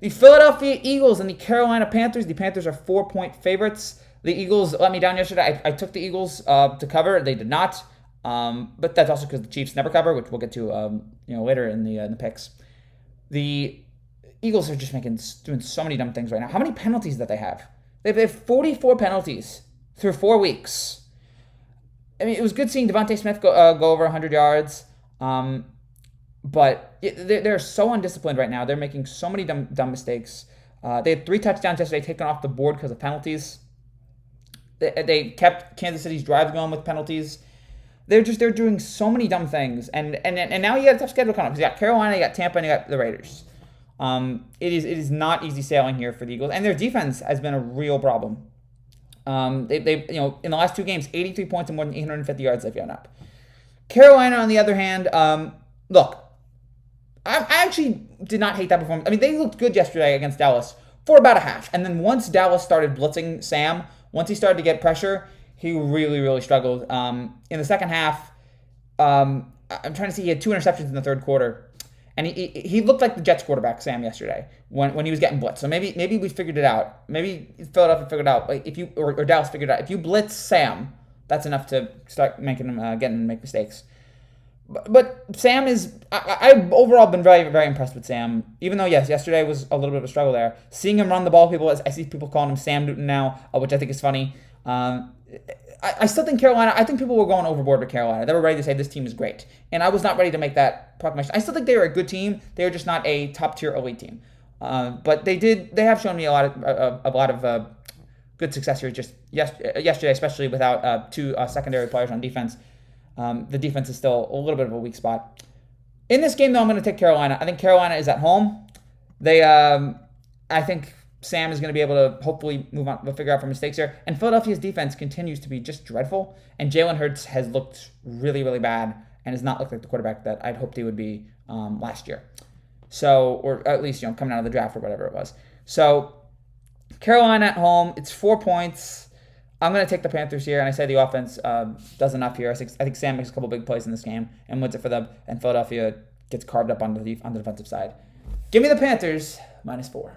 The Philadelphia Eagles and the Carolina Panthers. The Panthers are 4-point favorites. The Eagles let me down yesterday. I took the Eagles to cover. They did not. But that's also because the Chiefs never cover, which we'll get to later in the picks. The Eagles are just doing so many dumb things right now. How many penalties that they have? They have 44 penalties through 4 weeks. I mean, it was good seeing Devontae Smith go over 100 yards. But they're so undisciplined right now. They're making so many dumb mistakes. They had 3 touchdowns yesterday taken off the board because of penalties. They kept Kansas City's drives going with penalties. They're doing so many dumb things. And now you got a tough schedule coming up. You got Carolina, you got Tampa, and you got the Raiders. It is not easy sailing here for the Eagles, and their defense has been a real problem. They in the last 2 games, 83 points and more than 850 yards they've given up. Carolina, on the other hand, look, I actually did not hate that performance. I mean, they looked good yesterday against Dallas for about a half, and then once Dallas started blitzing Sam, once he started to get pressure, he really, really struggled. In the second half, I'm trying to see, he had 2 interceptions in the third quarter. And he looked like the Jets quarterback, Sam, yesterday when he was getting blitzed. So maybe we figured it out. Maybe Philadelphia figured it out. Like if you or Dallas figured it out. If you blitz Sam, that's enough to start making him make mistakes. But Sam is. I've overall been very, very impressed with Sam. Even though yesterday was a little bit of a struggle there. Seeing him run the ball, I see people calling him Sam Newton now, which I think is funny. I still think Carolina, I think people were going overboard with Carolina. They were ready to say this team is great. And I was not ready to make that proclamation. I still think they were a good team. They were just not a top-tier elite team. But they have shown me a lot of good success here just yesterday, especially without 2 secondary players on defense. The defense is still a little bit of a weak spot. In this game, though, I'm going to take Carolina. I think Carolina is at home. I think Sam is going to be able to hopefully move on, figure out for mistakes here. And Philadelphia's defense continues to be just dreadful. And Jalen Hurts has looked really, really bad and has not looked like the quarterback that I'd hoped he would be last year. So, or at least, coming out of the draft or whatever it was. So, Carolina at home, it's 4 points. I'm going to take the Panthers here, and I say the offense does enough here. I think Sam makes a couple big plays in this game and wins it for them, and Philadelphia gets carved up on the defensive side. Give me the Panthers, -4.